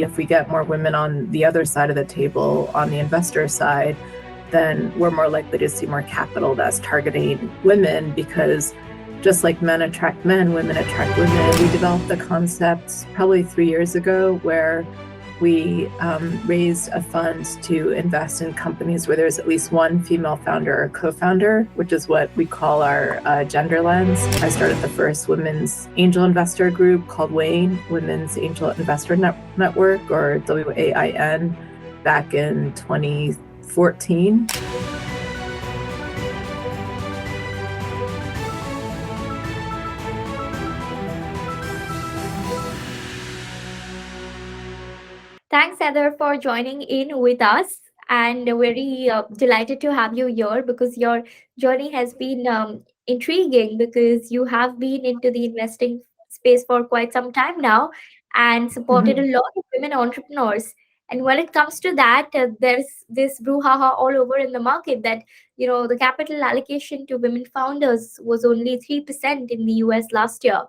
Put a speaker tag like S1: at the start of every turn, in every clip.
S1: if we get more women on the other side of the table, on the investor side, then we're more likely to see more capital that's targeting women, because just like men attract men, women attract women. We developed the concept probably 3 years ago where we raised a fund to invest in companies where there's at least one female founder or co-founder, which is what we call our gender lens. I started the first women's angel investor group called WAIN, Women's Angel Investor Network, or WAIN, back in 2014.
S2: Thanks, Heather, for joining in with us. And very delighted to have you here because your journey has been intriguing because you have been into the investing space for quite some time now and supported a lot of women entrepreneurs. And when it comes to that, there's this brouhaha all over in the market that, the capital allocation to women founders was only 3% in the US last year,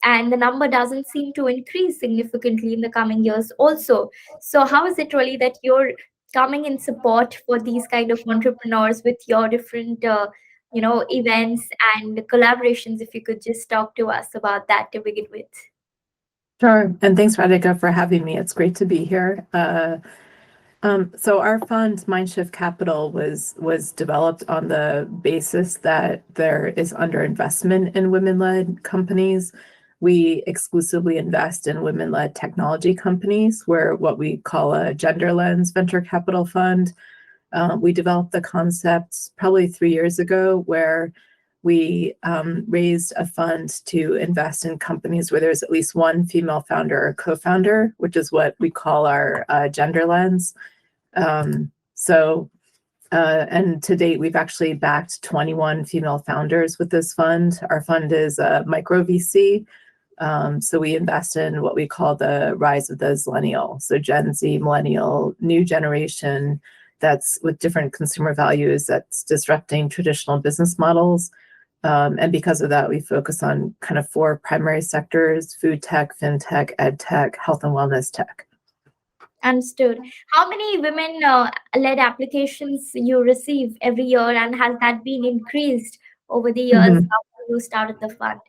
S2: and the number doesn't seem to increase significantly in the coming years also. So how is it really that you're coming in support for these kind of entrepreneurs with your different events and collaborations? If you could just talk to us about that to begin with.
S1: Sure. And thanks, Radhika, for having me. It's great to be here. So our fund, Mindshift Capital, was developed on the basis that there is underinvestment in women-led companies. We exclusively invest in women-led technology companies. We're what we call a gender lens venture capital fund. We developed the concept probably 3 years ago where we raised a fund to invest in companies where there's at least one female founder or co-founder, which is what we call our gender lens. And to date, we've actually backed 21 female founders with this fund. Our fund is a micro VC. So we invest in what we call the rise of the Zillennial. So Gen Z, millennial, new generation that's with different consumer values, that's disrupting traditional business models. And because of that, we focus on kind of 4 primary sectors: food tech, fintech, ed tech, health and wellness tech.
S2: Understood. How many women led applications you receive every year, and has that been increased over the years after you started the fund?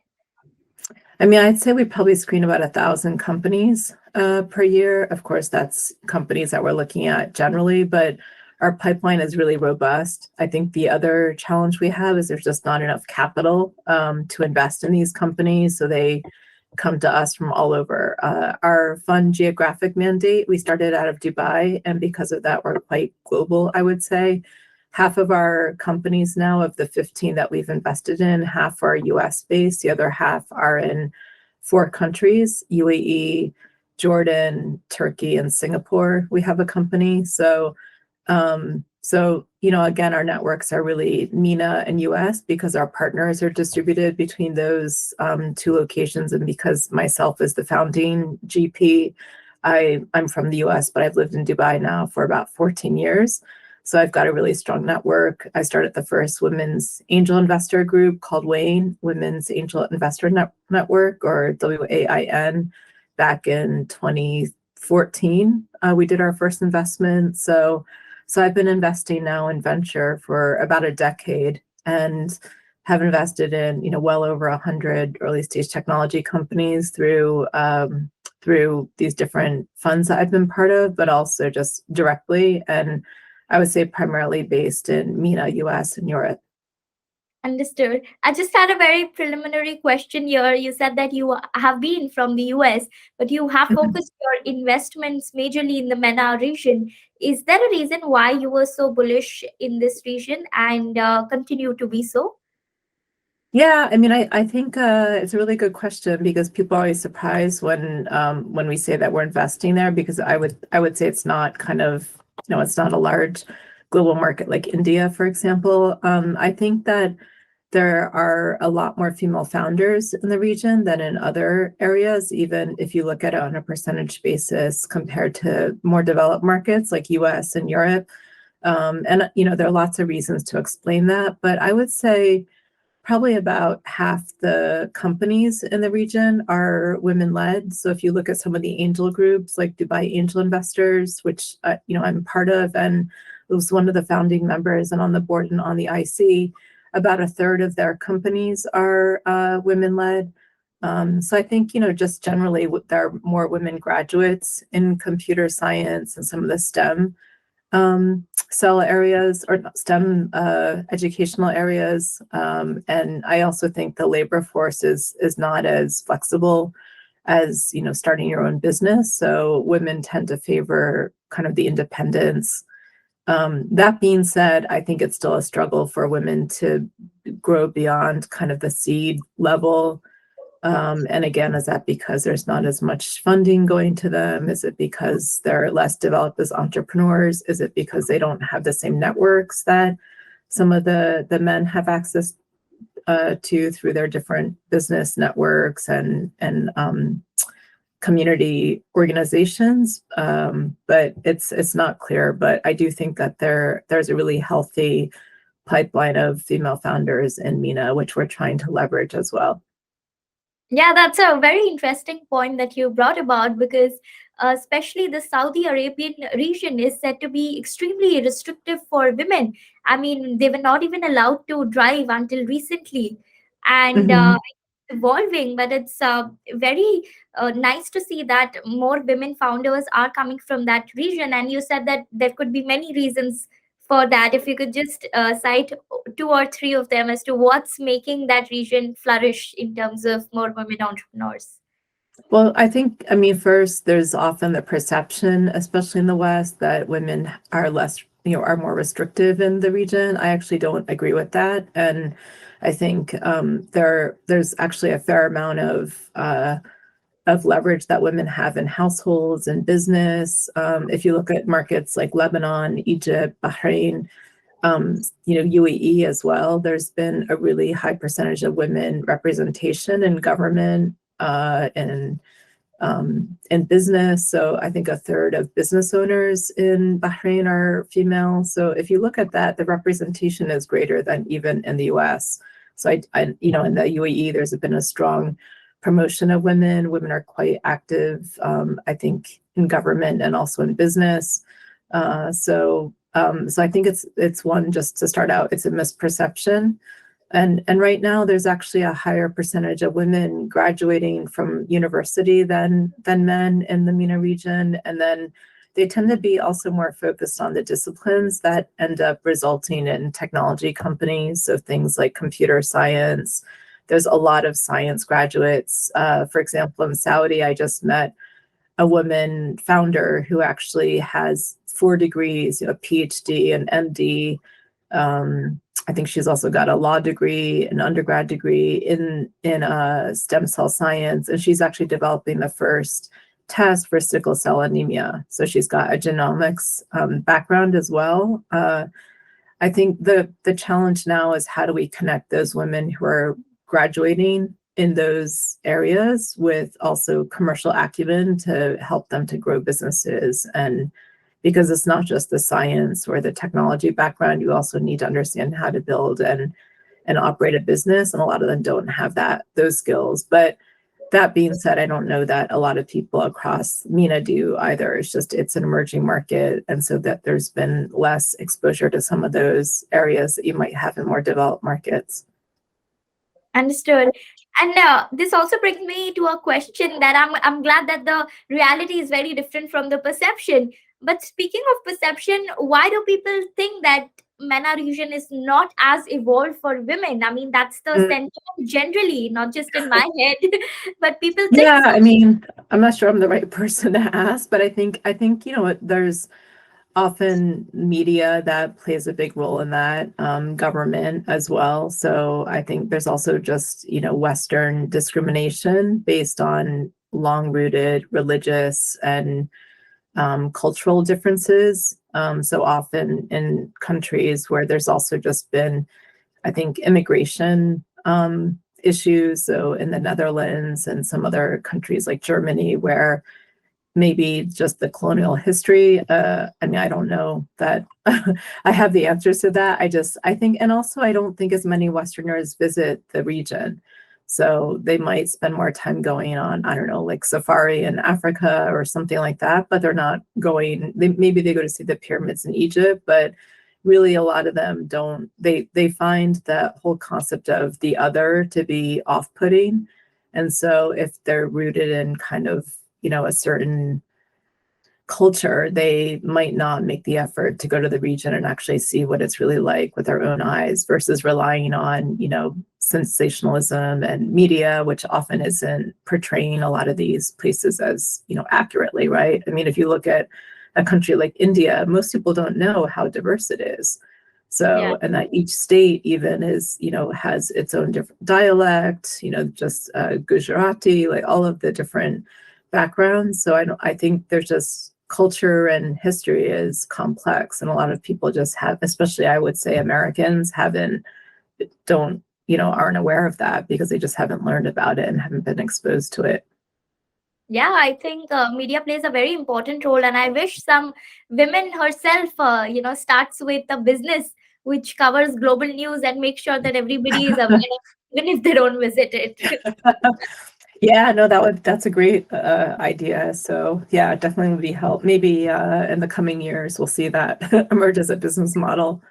S1: I mean, I'd say we probably screen about 1,000 companies per year. Of course, that's companies that we're looking at generally, but our pipeline is really robust. I think the other challenge we have is there's just not enough capital to invest in these companies, so they come to us from all over. Our fund geographic mandate, we started out of Dubai, and because of that, we're quite global, I would say. Half of our companies now, of the 15 that we've invested in, half are US based, the other half are in 4 countries: UAE, Jordan, Turkey, and Singapore. We have a company. Again, our networks are really MENA and US because our partners are distributed between those 2 locations. And because myself as the founding GP, I'm from the US, but I've lived in Dubai now for about 14 years. So I've got a really strong network. I started the first women's angel investor group called WAIN, Women's Angel Investor Network, or WAIN, back in 2014. We did our first investment. So I've been investing now in venture for about a decade and have invested in, well over 100 early stage technology companies through these different funds that I've been part of, but also just directly. And I would say primarily based in MENA, US, and Europe.
S2: Understood. I just had a very preliminary question here. You said that you have been from the US, but you have focused your investments majorly in the MENA region. Is there a reason why you were so bullish in this region and continue to be so?
S1: Yeah, I mean, I think it's a really good question because people are always surprised when we say that we're investing there, because I would say it's not it's not a large global market like India, for example. I think that there are a lot more female founders in the region than in other areas, even if you look at it on a percentage basis compared to more developed markets like US and Europe. And there are lots of reasons to explain that, but I would say probably about half the companies in the region are women-led. So if you look at some of the angel groups like Dubai Angel Investors, which I'm part of and was one of the founding members and on the board and on the IC, about a third of their companies are women-led. So I think, just generally there are more women graduates in computer science and some of the STEM cell areas or STEM educational areas. And I also think the labor force is not as flexible as, starting your own business. So women tend to favor kind of the independence. That being said, I think it's still a struggle for women to grow beyond kind of the seed level. And again, is that because there's not as much funding going to them? Is it because they're less developed as entrepreneurs? Is it because they don't have the same networks that some of the men have access to through their different business networks and community organizations? But it's not clear. But I do think that there's a really healthy pipeline of female founders in MENA, which we're trying to leverage as well.
S2: Yeah, that's a very interesting point that you brought about, because especially the Saudi Arabian region is said to be extremely restrictive for women. I mean, they were not even allowed to drive until recently. And
S1: Mhm.
S2: it's evolving, but it's very nice to see that more women founders are coming from that region. And you said that there could be many reasons for that. If you could just cite two or three of them as to what's making that region flourish in terms of more women entrepreneurs.
S1: Well, I mean, first, there's often the perception, especially in the West, that women are less, are more restrictive in the region. I actually don't agree with that. And I think there's actually a fair amount of leverage that women have in households and business. If you look at markets like Lebanon, Egypt, Bahrain, UAE as well, there's been a really high percentage of women representation in government and in business. So I think a third of business owners in Bahrain are female. So if you look at that, the representation is greater than even in the US. So in the UAE, there's been a strong promotion of women. Women are quite active, I think, in government and also in business. So I think it's one, just to start out, it's a misperception. And right now there's actually a higher percentage of women graduating from university than men in the MENA region. And then they tend to be also more focused on the disciplines that end up resulting in technology companies. So things like computer science. There's a lot of science graduates. For example, in Saudi, I just met a woman founder who actually has 4 degrees, a PhD, an MD. I think she's also got a law degree, an undergrad degree in stem cell science, and she's actually developing the first test for sickle cell anemia. So she's got a genomics background as well. I think the challenge now is, how do we connect those women who are graduating in those areas with also commercial acumen to help them to grow businesses? And because it's not just the science or the technology background, you also need to understand how to build and operate a business, and a lot of them don't have those skills. But that being said, I don't know that a lot of people across MENA do either. It's an emerging market, and so that there's been less exposure to some of those areas that you might have in more developed markets.
S2: Understood. And this also brings me to a question that I'm glad that the reality is very different from the perception. But speaking of perception, why do people think that MENA region is not as evolved for women? I mean, that's the sentiment generally, not just in my head, but people think
S1: Yeah,
S2: so.
S1: I mean, I'm not sure I'm the right person to ask, but I think there's often media that plays a big role in that, government as well. So I think there's also just, Western discrimination based on long-rooted religious and cultural differences. So often in countries where there's also just been, I think, immigration issues. So in the Netherlands and some other countries like Germany, where maybe just the colonial history. I mean, I don't know that I have the answers to that. I think, and also I don't think as many Westerners visit the region. So they might spend more time going on, I don't know, like safari in Africa or something like that, but they're not going, maybe they go to see the pyramids in Egypt, but really a lot of them don't, they find that whole concept of the other to be off-putting. And so if they're rooted in kind of, a certain culture, they might not make the effort to go to the region and actually see what it's really like with their own eyes versus relying on, sensationalism and media, which often isn't portraying a lot of these places as, accurately, right? I mean, if you look at a country like India, most people don't know how diverse it is.
S2: Yeah.
S1: So, and that each state even is, has its own different dialect, just Gujarati, like all of the different backgrounds. So I think there's just culture and history is complex, and a lot of people just have, especially I would say Americans aren't aware of that because they just haven't learned about it and haven't been exposed to it.
S2: Yeah, I think media plays a very important role, and I wish some women herself, starts with a business which covers global news and make sure that everybody is aware, even if they don't visit it.
S1: Yeah, no, that's a great idea. So yeah, definitely would be help. Maybe in the coming years we'll see that emerge as a business model.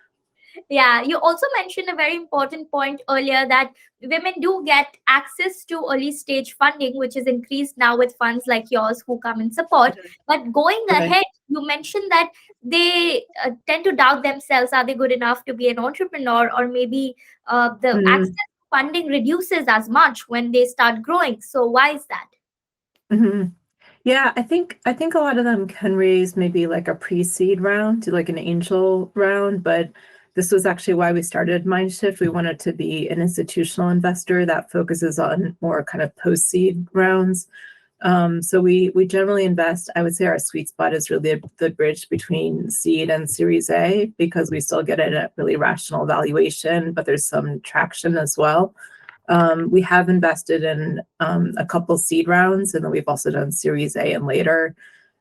S2: Yeah, you also mentioned a very important point earlier that women do get access to early stage funding, which is increased now with funds like yours who come in support. But going
S1: Right.
S2: ahead, you mentioned that they tend to doubt themselves. Are they good enough to be an entrepreneur? Or maybe the access
S1: Mhm.
S2: to funding reduces as much when they start growing. So, why is that?
S1: Mhm. Yeah, I think a lot of them can raise maybe like a pre-seed round, like an angel round, but this was actually why we started Mindshift. We wanted to be an institutional investor that focuses on more kind of post-seed rounds. So we generally invest, I would say our sweet spot is really the bridge between seed and Series A because we still get it at really rational valuation, but there's some traction as well. We have invested in a couple seed rounds, and then we've also done Series A and later.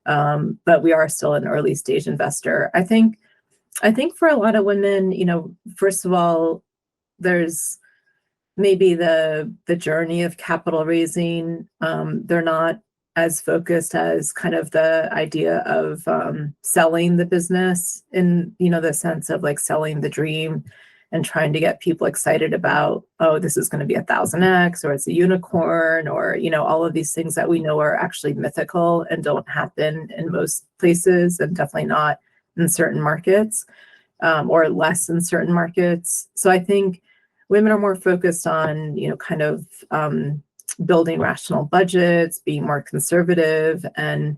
S1: But we are still an early stage investor. I think for a lot of women, first of all, there's maybe the journey of capital raising. They're not as focused as kind of the idea of selling the business in, the sense of like selling the dream and trying to get people excited about, oh, this is going to be 1,000x or it's a unicorn or, all of these things that we know are actually mythical and don't happen in most places and definitely not in certain markets, or less in certain markets. So I think women are more focused on, kind of building rational budgets, being more conservative, and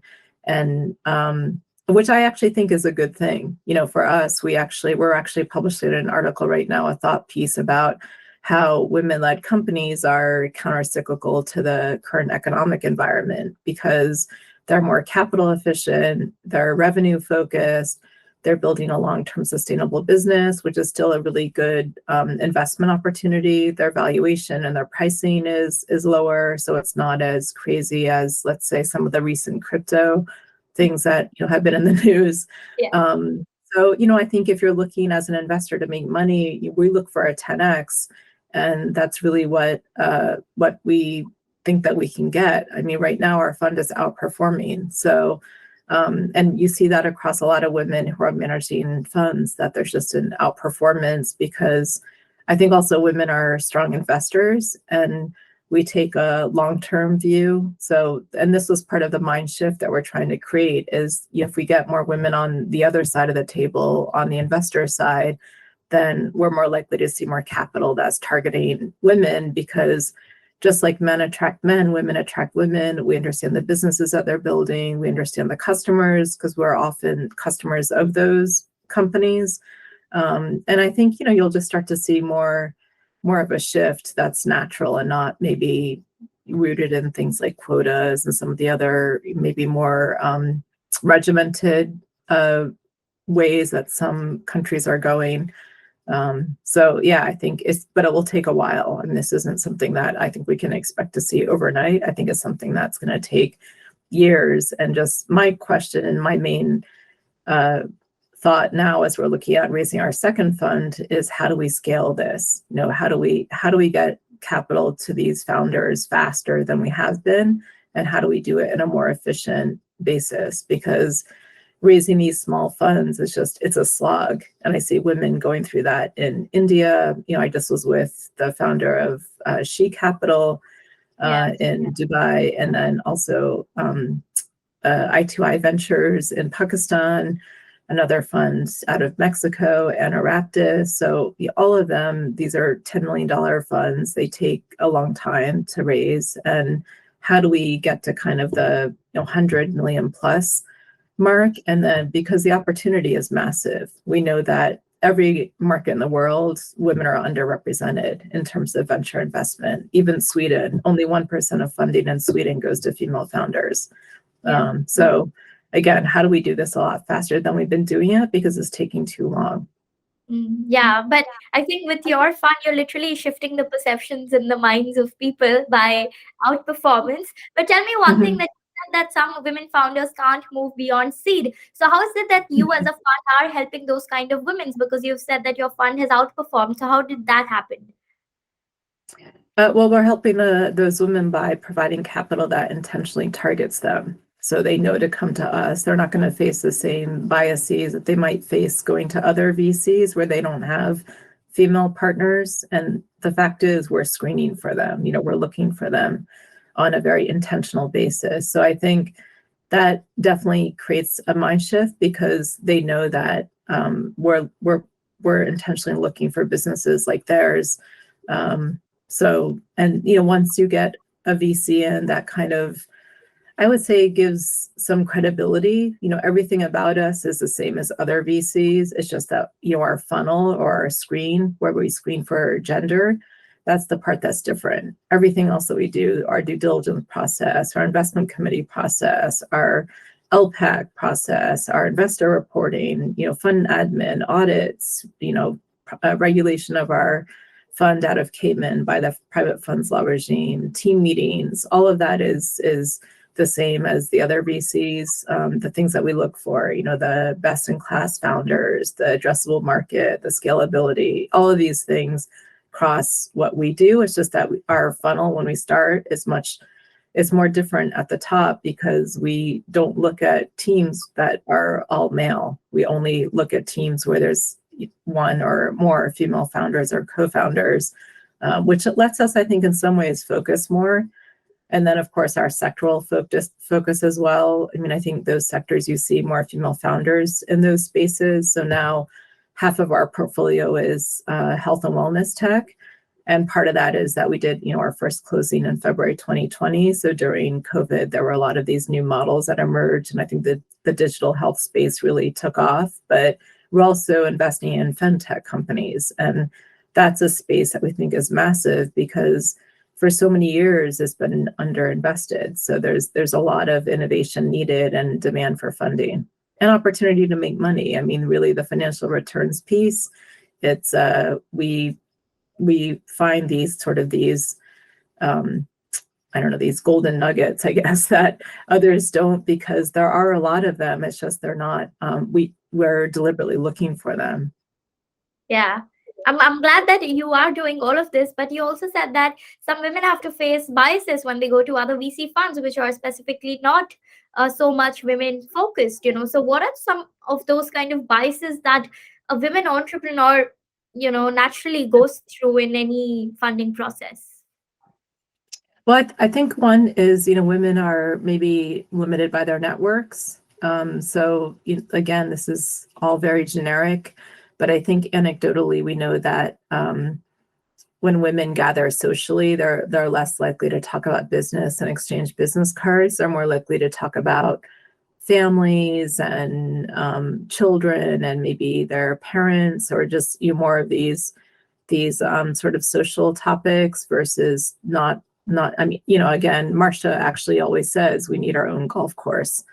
S1: which I actually think is a good thing. For us, we're actually publishing an article right now, a thought piece about how women-led companies are countercyclical to the current economic environment because they're more capital efficient, they're revenue focused, they're building a long-term sustainable business, which is still a really good investment opportunity. Their valuation and their pricing is lower, so it's not as crazy as, let's say, some of the recent crypto things that have been in the news.
S2: Yeah.
S1: So I think if you're looking as an investor to make money, we look for a 10x, and that's really what we think that we can get. I mean, right now our fund is outperforming, so. And you see that across a lot of women who are managing funds, that there's just an outperformance because I think also women are strong investors and we take a long-term view. So, and this was part of the mind shift that we're trying to create is if we get more women on the other side of the table, on the investor side, then we're more likely to see more capital that's targeting women because just like men attract men, women attract women. We understand the businesses that they're building. We understand the customers because we're often customers of those companies. And I think, you'll just start to see more of a shift that's natural and not maybe rooted in things like quotas and some of the other maybe more regimented ways that some countries are going. So yeah, I think but it will take a while. And this isn't something that I think we can expect to see overnight. I think it's something that's going to take years. And just my question and my main thought now as we're looking at raising our second fund is, how do we scale this? How do we get capital to these founders faster than we have been? And how do we do it in a more efficient basis? Because raising these small funds is it's a slog. And I see women going through that in India. I just was with the founder of She Capital in Dubai, and then also I2I Ventures in Pakistan, another fund out of Mexico, and Arapta. So all of them, these are $10 million funds. They take a long time to raise. And how do we get to kind of the 100 million plus mark? And then because the opportunity is massive, we know that every market in the world, women are underrepresented in terms of venture investment. Even Sweden, only 1% of funding in Sweden goes to female founders. So again, how do we do this a lot faster than we've been doing it? Because it's taking too long.
S2: Yeah, but I think with your fund, you're literally shifting the perceptions in the minds of people by outperformance. But tell me one thing, that you said that some women founders can't move beyond seed. So how is it that you as a fund are helping those kind of women? Because you've said that your fund has outperformed. So how did that happen?
S1: Well, we're helping those women by providing capital that intentionally targets them. So they know to come to us. They're not going to face the same biases that they might face going to other VCs where they don't have female partners. And the fact is, we're screening for them. We're looking for them on a very intentional basis. So I think that definitely creates a mind shift, because they know that we're intentionally looking for businesses like theirs. Once you get a VC in, that kind of, I would say, gives some credibility. Everything about us is the same as other VCs. It's just that, our funnel or our screen, where we screen for gender, that's the part that's different. Everything else that we do, our due diligence process, our investment committee process, our LPAC process, our investor reporting, fund admin, audits, regulation of our fund out of Cayman by the private funds law regime, team meetings, all of that is the same as the other VCs. The things that we look for, the best in class founders, the addressable market, the scalability, all of these things cross what we do. It's just that our funnel, when we start, it's more different at the top, because we don't look at teams that are all male. We only look at teams where there's one or more female founders or co-founders, which lets us, I think, in some ways focus more. And then, of course, our sectoral focus as well. I think those sectors, you see more female founders in those spaces. So now half of our portfolio is health and wellness tech. And part of that is that we did, our first closing in February 2020. So during COVID, there were a lot of these new models that emerged. And I think that the digital health space really took off. But we're also investing in fintech companies. And that's a space that we think is massive, because for so many years it's been underinvested. So there's a lot of innovation needed and demand for funding and opportunity to make money. Really the financial returns piece, it's we find these these golden nuggets, I guess, that others don't, because there are a lot of them. It's just they're not, we're deliberately looking for them.
S2: Yeah. I'm glad that you are doing all of this, but you also said that some women have to face biases when they go to other VC funds, which are specifically not so much women focused, So what are some of those kind of biases that a women entrepreneur, naturally goes through in any funding process?
S1: Well, I think one is, women are maybe limited by their networks. So again, this is all very generic. But I think anecdotally, we know that when women gather socially, they're less likely to talk about business and exchange business cards. They're more likely to talk about families and children and maybe their parents, or just more of these sort of social topics versus not. Again, Marcia actually always says we need our own golf course.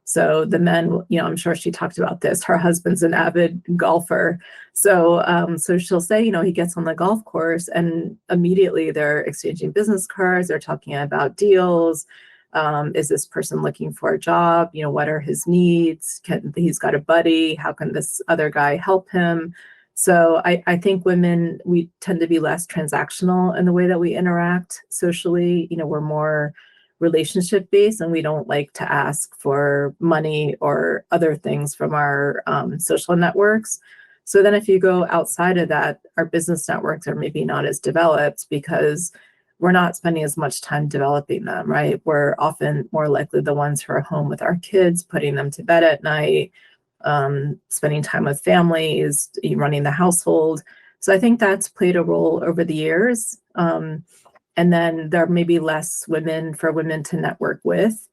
S1: So the men, I'm sure she talked about this. Her husband's an avid golfer. So she'll say, he gets on the golf course and immediately they're exchanging business cards. They're talking about deals. Is this person looking for a job? What are his needs? He's got a buddy. How can this other guy help him? So I think women, we tend to be less transactional in the way that we interact socially. We're more relationship based, and we don't like to ask for money or other things from our social networks. So then if you go outside of that, our business networks are maybe not as developed because we're not spending as much time developing them, right? We're often more likely the ones who are home with our kids, putting them to bed at night, spending time with families, running the household. So I think that's played a role over the years. And then there may be less women for women to network with.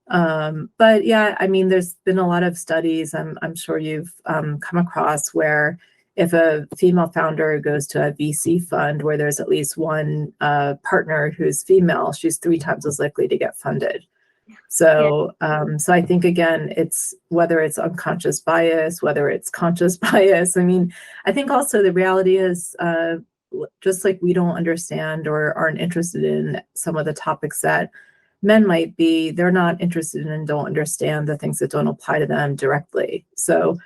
S1: But yeah, I mean, there's been a lot of studies I'm sure you've come across where if a female founder goes to a VC fund where there's at least one partner who's female, she's 3 times as likely to get funded. So, so I think, again, it's whether it's unconscious bias, whether it's conscious bias. I mean, I think also the reality is just like we don't understand or aren't interested in some of the topics that men might be, they're not interested in and don't understand the things that don't apply to them directly. So,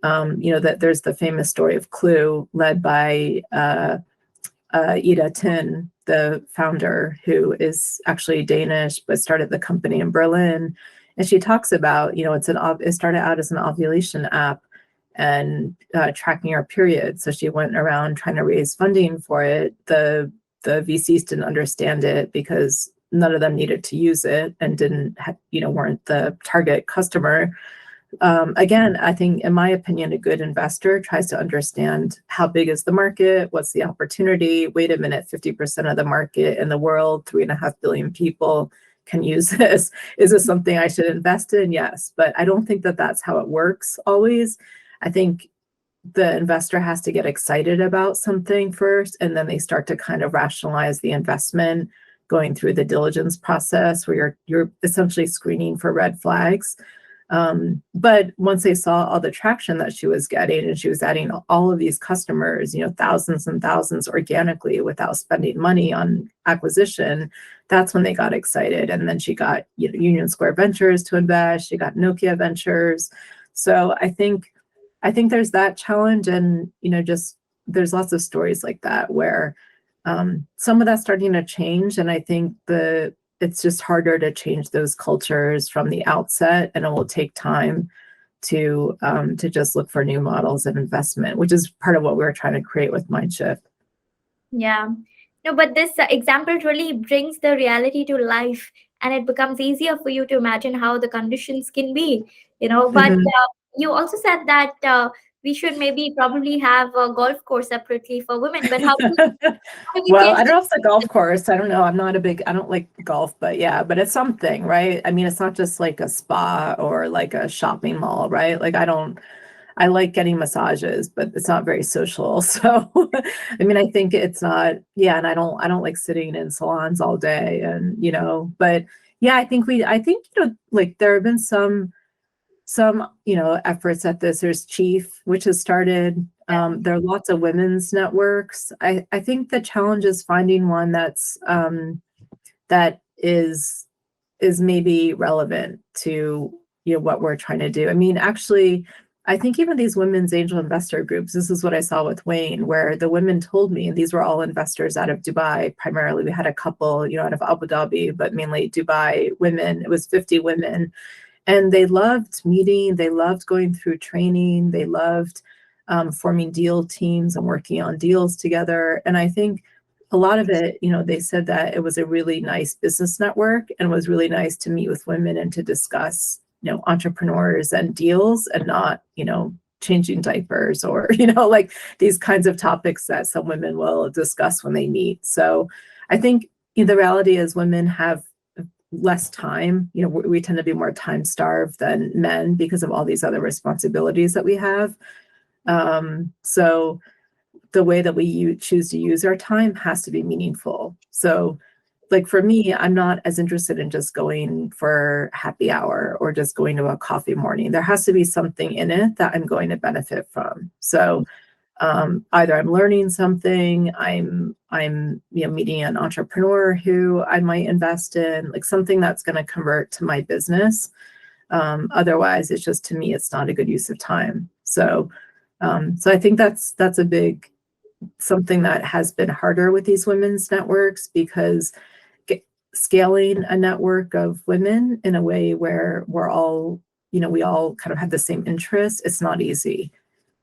S1: that there's the famous story of Clue led by Ida Tin, the founder, who is actually Danish, but started the company in Berlin. And she talks about, it started out as an ovulation app and tracking our period. So she went around trying to raise funding for it. The VCs didn't understand it because none of them needed to use it and weren't the target customer. Again, I think, in my opinion, a good investor tries to understand how big is the market, what's the opportunity. Wait a minute, 50% of the market in the world, 3.5 billion people can use this. Is this something I should invest in? Yes, but I don't think that that's how it works always. I think the investor has to get excited about something first, and then they start to kind of rationalize the investment, going through the diligence process where you're essentially screening for red flags. But once they saw all the traction that she was getting, and she was adding all of these customers, thousands and thousands organically without spending money on acquisition, that's when they got excited. And then she got Union Square Ventures to invest. She got Nokia Ventures. So I think there's that challenge, and just there's lots of stories like that where some of that's starting to change, and I think it's just harder to change those cultures from the outset, and it will take time to just look for new models of investment, which is part of what we're trying to create with Mindshift.
S2: Yeah. No, but this example really brings the reality to life, and it becomes easier for you to imagine how the conditions can be, But you also said that we should probably have a golf course separately for women. But how do we
S1: Well,
S2: change
S1: I don't know if it's a golf course. I don't know. I don't like golf, but yeah, but it's something, right? I mean, it's not just like a spa or like a shopping mall, right? Like I like getting massages, but it's not very social. So, I mean, I think it's not, yeah. And I don't like sitting in salons all day and, but yeah, I think, like there have been some, efforts at this. There's Chief, which has started. There are lots of women's networks. I think the challenge is finding one that is maybe relevant to what we're trying to do. I mean, actually, I think even these women's angel investor groups, this is what I saw with Wayne, where the women told me, and these were all investors out of Dubai primarily. We had a couple, out of Abu Dhabi, but mainly Dubai women. It was 50 women. And they loved meeting, they loved going through training, they loved forming deal teams and working on deals together. And I think a lot of it, they said that it was a really nice business network, and it was really nice to meet with women and to discuss, entrepreneurs and deals, and not, changing diapers or, like these kinds of topics that some women will discuss when they meet. So I think the reality is women have less time. We tend to be more time starved than men because of all these other responsibilities that we have. So the way that we choose to use our time has to be meaningful. So like for me, I'm not as interested in just going for happy hour or just going to a coffee morning. There has to be something in it that I'm going to benefit from. So Either I'm learning something, I'm meeting an entrepreneur who I might invest in, like something that's going to convert to my business. Otherwise, it's just, to me, it's not a good use of time. So I think that's a big something that has been harder with these women's networks, because scaling a network of women in a way where we're all, we all kind of have the same interests, it's not easy.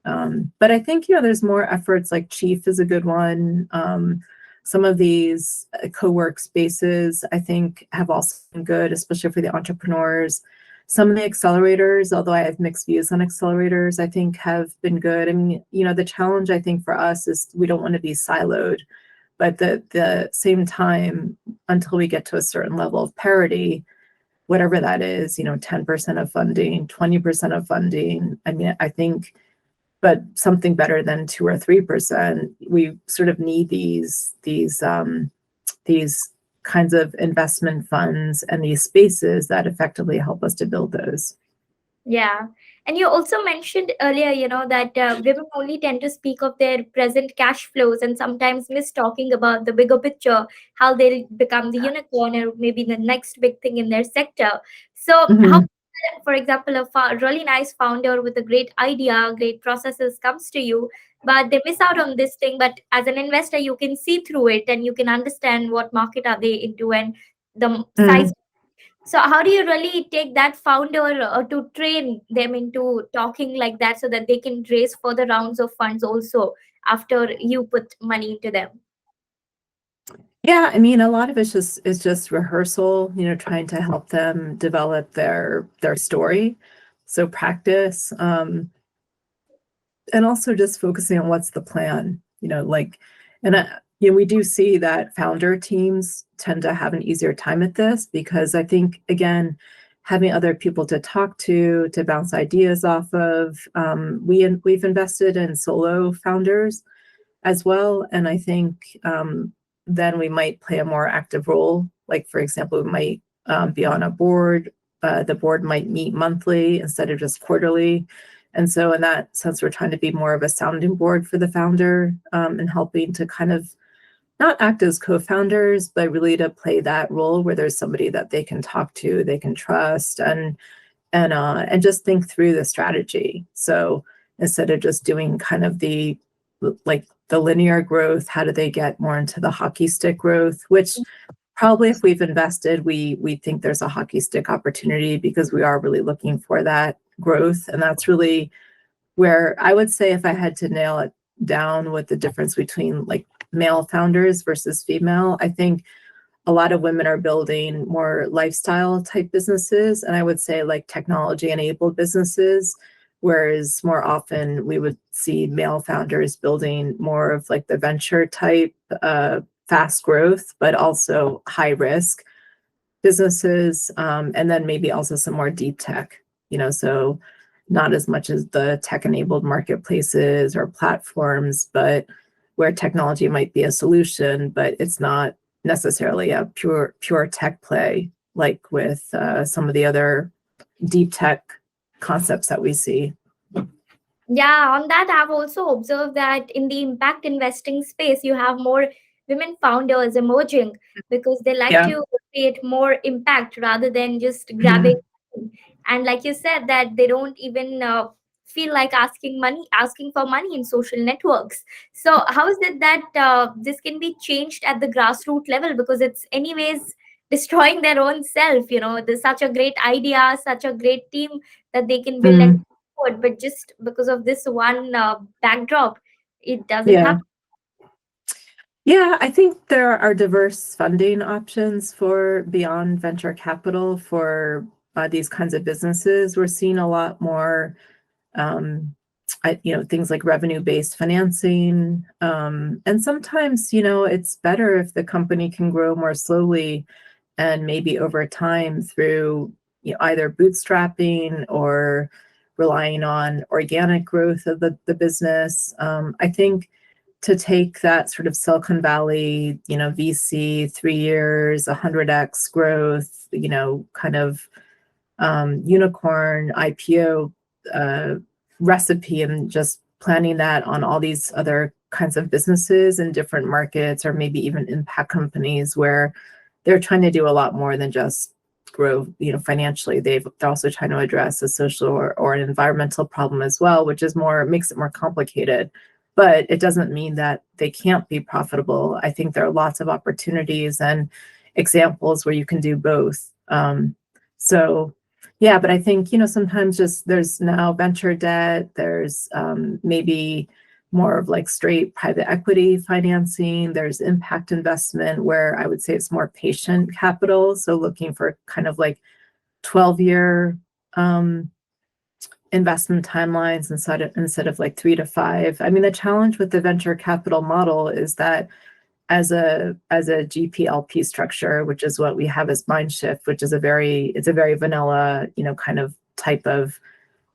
S1: But I think, there's more efforts, like Chief is a good one. Some of these co-work spaces, I think, have also been good, especially for the entrepreneurs. Some of the accelerators, although I have mixed views on accelerators, I think have been good. I mean, the challenge, I think, for us is we don't want to be siloed, but at the same time, until we get to a certain level of parity, whatever that is, 10% of funding, 20% of funding, I mean, I think, but something better than 2 or 3%. We sort of need these kinds of investment funds and these spaces that effectively help us to build those.
S2: Yeah. And you also mentioned earlier, that women only tend to speak of their present cash flows and sometimes miss talking about the bigger picture, how they'll become the unicorn or maybe the next big thing in their sector. So, how,
S1: Mhm.
S2: for example, really nice founder with a great idea, great processes comes to you, but they miss out on this thing. But as an investor, you can see through it and you can understand what market are they into and the size.
S1: Mm.
S2: So how do you really take that founder to train them into talking like that so that they can raise further rounds of funds also after you put money into them?
S1: Yeah, I mean, a lot of it's just rehearsal, trying to help them develop their story. So practice, and also just focusing on what's the plan, like, and we do see that founder teams tend to have an easier time at this, because I think, again, having other people to talk to bounce ideas off of, we've invested in solo founders as well. And I think then we might play a more active role. Like, for example, we might be on a board. The board might meet monthly instead of just quarterly. And so in that sense, we're trying to be more of a sounding board for the founder, and helping to kind of not act as co-founders, but really to play that role where there's somebody that they can talk to, they can trust, and just think through the strategy. So instead of just doing kind of the linear growth, how do they get more into the hockey stick growth, which probably, if we've invested, we think there's a hockey stick opportunity, because we are really looking for that growth. And that's really where I would say, if I had to nail it down, with the difference between like male founders versus female, I think a lot of women are building more lifestyle type businesses, and I would say like technology enabled businesses, whereas more often we would see male founders building more of like the venture type, fast growth, but also high risk businesses, and then maybe also some more deep tech, so not as much as the tech enabled marketplaces or platforms, but where technology might be a solution, but it's not necessarily a pure tech play, like with some of the other deep tech concepts that we see.
S2: Yeah, on that, I've also observed that in the impact investing space, you have more women founders emerging because they like
S1: Yeah.
S2: to create more impact rather than just grabbing.
S1: Mhm.
S2: And like you said, that they don't even feel like asking for money in social networks. So how is it that this can be changed at the grassroots level? Because it's anyways destroying their own self. There's such a great idea, such a great team that they can build and
S1: Mm.
S2: forward, but just because of this one backdrop, it doesn't
S1: Yeah.
S2: happen.
S1: Yeah, I think there are diverse funding options for beyond venture capital for these kinds of businesses. We're seeing a lot more, things like revenue-based financing. And sometimes, it's better if the company can grow more slowly and maybe over time through, either bootstrapping or relying on organic growth of the business. I think to take that sort of Silicon Valley, VC, 3 years, 100x growth, kind of unicorn IPO recipe, and just planning that on all these other kinds of businesses in different markets, or maybe even impact companies where they're trying to do a lot more than just grow, financially. They're also trying to address a social or an environmental problem as well, which is makes it more complicated. But it doesn't mean that they can't be profitable. I think there are lots of opportunities and examples where you can do both. So yeah, but I think, sometimes just there's now venture debt, there's maybe more of like straight private equity financing, there's impact investment where I would say it's more patient capital. So looking for kind of like 12-year investment timelines instead of like 3 to 5. I mean, the challenge with the venture capital model is that as a GPLP structure, which is what we have as Mindshift, which is a very vanilla, kind of type of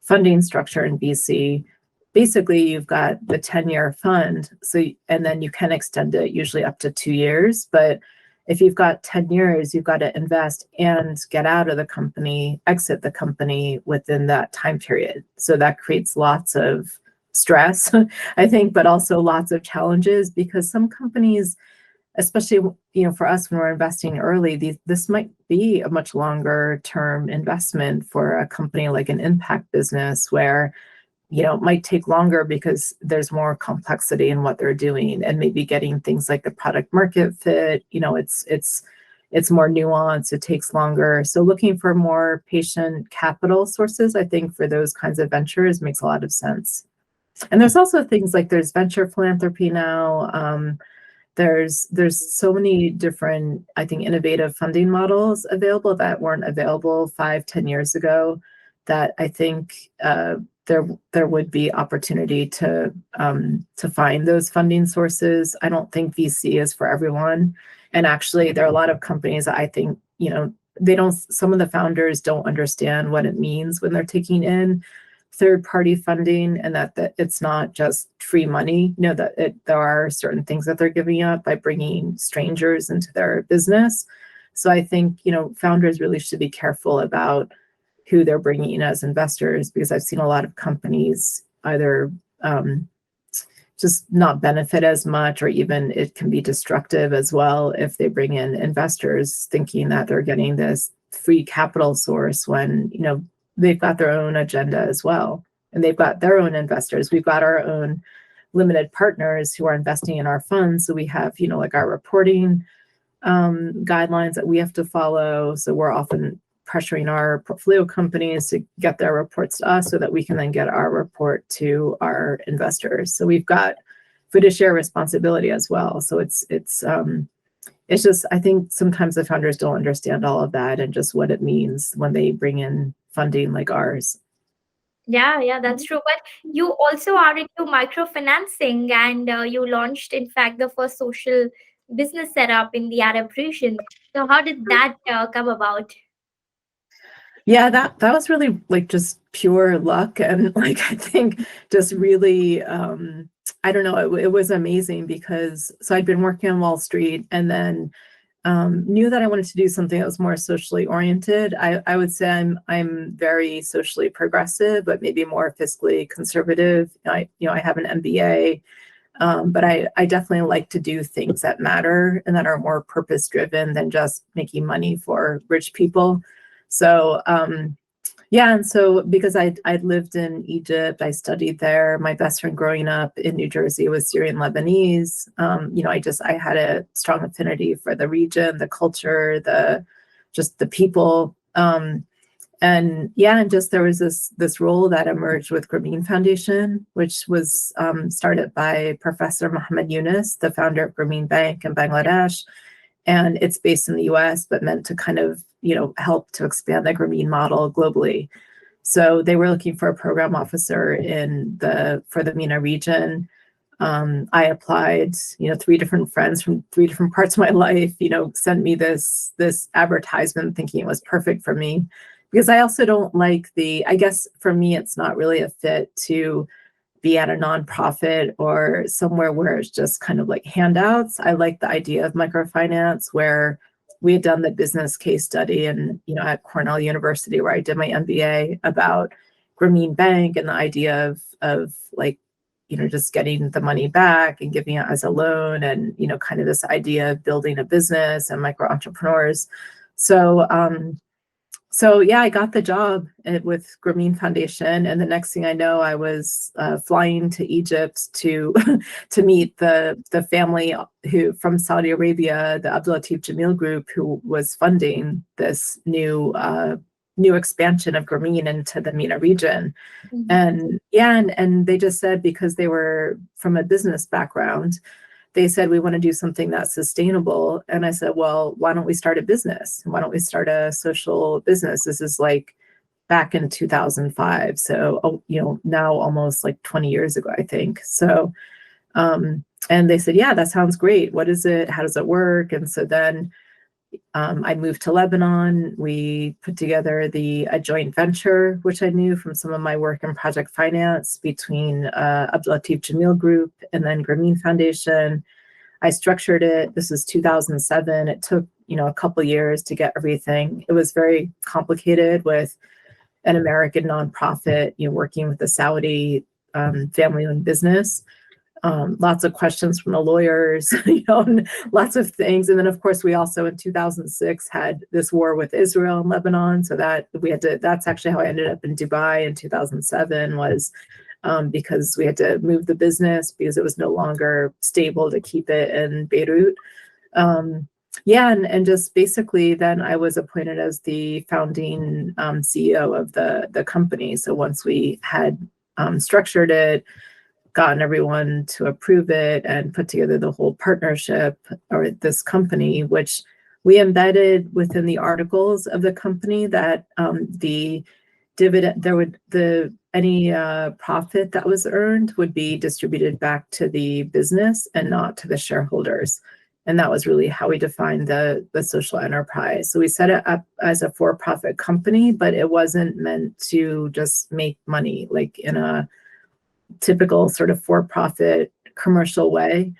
S1: funding structure in VC. Basically, you've got the 10-year fund, and then you can extend it usually up to 2 years. But if you've got 10 years, you've got to invest and get out of the company, exit the company within that time period. So that creates lots of stress, I think, but also lots of challenges, because some companies, especially, for us when we're investing early, this might be a much longer term investment for a company like an impact business where, it might take longer because there's more complexity in what they're doing, and maybe getting things like the product market fit, it's more nuanced, it takes longer. So looking for more patient capital sources, I think for those kinds of ventures makes a lot of sense. And there's also things like there's venture philanthropy now. There's so many different, I think, innovative funding models available that weren't available 5-10 years ago, that I think there would be opportunity to find those funding sources. I don't think VC is for everyone. And actually, there are a lot of companies that I think, some of the founders don't understand what it means when they're taking in third-party funding, and that it's not just free money, that there are certain things that they're giving up by bringing strangers into their business. So I think, founders really should be careful about who they're bringing in as investors, because I've seen a lot of companies either just not benefit as much, or even it can be destructive as well if they bring in investors thinking that they're getting this free capital source when, they've got their own agenda as well. And they've got their own investors. We've got our own limited partners who are investing in our funds. So we have, like our reporting guidelines that we have to follow. So we're often pressuring our portfolio companies to get their reports to us so that we can then get our report to our investors. So we've got fiduciary responsibility as well. So it's just, I think sometimes the founders don't understand all of that and just what it means when they bring in funding like ours.
S2: Yeah, that's true. But you also are into microfinancing, and you launched, in fact, the first social business setup in the Arab region. So how did that come about?
S1: Yeah, that was really like just pure luck, and like I think just really I don't know, it was amazing, because so I'd been working on Wall Street, and then knew that I wanted to do something that was more socially oriented. I would say I'm very socially progressive, but maybe more fiscally conservative. I have an MBA, but I definitely like to do things that matter and that are more purpose driven than just making money for rich people. So yeah, and so because I'd lived in Egypt, I studied there. My best friend growing up in New Jersey was Syrian Lebanese. I had a strong affinity for the region, the culture, the people. And just there was this role that emerged with Grameen Foundation, which was started by Professor Mohammed Yunus, the founder of Grameen Bank in Bangladesh. And it's based in the US, but meant to kind of, help to expand the Grameen model globally. So they were looking for a program officer for the MENA region. I applied, 3 different friends from 3 different parts of my life, sent me this advertisement thinking it was perfect for me, because I also don't like I guess for me, it's not really a fit to be at a nonprofit or somewhere where it's just kind of like handouts. I like the idea of microfinance, where we had done the business case study and, at Cornell University, where I did my MBA, about Grameen Bank and the idea of like just getting the money back and giving it as a loan, and, kind of this idea of building a business and micro entrepreneurs. So yeah, I got the job with Grameen Foundation, and the next thing I know, I was flying to Egypt to to meet the family who from Saudi Arabia, the Abdul Latif Jameel Group, who was funding this new expansion of Grameen into the MENA region.
S2: Mhm.
S1: And yeah, and they just said, because they were from a business background, they said, we want to do something that's sustainable. And I said, well, why don't we start a business? Why don't we start a social business? This is like back in 2005. So, now almost like 20 years ago, I think. So, and they said, yeah, that sounds great. What is it? How does it work? And so then I moved to Lebanon. We put together a joint venture, which I knew from some of my work in project finance, between Abdul Latif Jameel Group and then Grameen Foundation. I structured it. This is 2007. It took, a couple years to get everything. It was very complicated with an American nonprofit, working with the Saudi family-owned business. Lots of questions from the lawyers, and lots of things. And then, of course, we also in 2006 had this war with Israel and Lebanon. So that's actually how I ended up in Dubai in 2007, was because we had to move the business because it was no longer stable to keep it in Beirut. And just basically then I was appointed as the founding CEO of the company. So once we had structured it, gotten everyone to approve it, and put together the whole partnership, or this company, which we embedded within the articles of the company, that the dividend, any profit that was earned would be distributed back to the business and not to the shareholders. And that was really how we defined the social enterprise. So we set it up as a for-profit company, but it wasn't meant to just make money like in a typical sort of for-profit commercial way,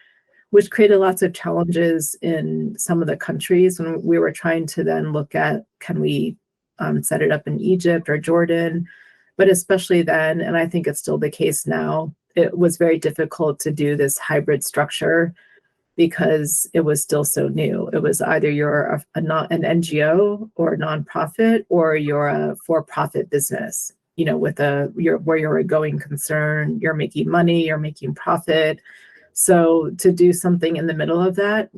S1: which created lots of challenges in some of the countries when we were trying to then look at, can we set it up in Egypt or Jordan? But especially then, and I think it's still the case now, it was very difficult to do this hybrid structure because it was still so new. It was either you're not an NGO or a nonprofit, or you're a for-profit business, where you're a going concern, you're making money, you're making profit. So to do something in the middle of that,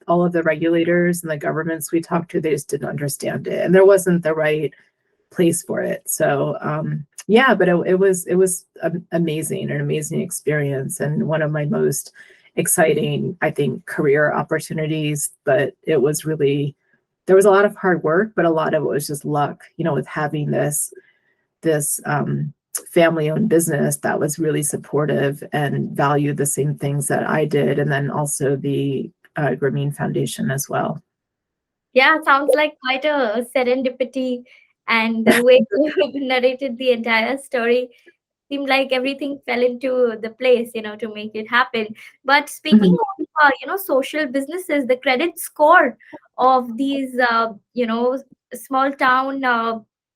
S1: all of the regulators and the governments we talked to, they just didn't understand it, and there wasn't the right place for it. So but it was amazing, an amazing experience, and one of my most exciting, I think, career opportunities. But it was really, there was a lot of hard work, but a lot of it was just luck, with having this family-owned business that was really supportive and valued the same things that I did, and then also the Grameen Foundation as well.
S2: Yeah, sounds like quite a serendipity, and the way you narrated the entire story seemed like everything fell into the place, to make it happen. But speaking
S1: Mhm.
S2: of, social businesses, the credit score of these, small town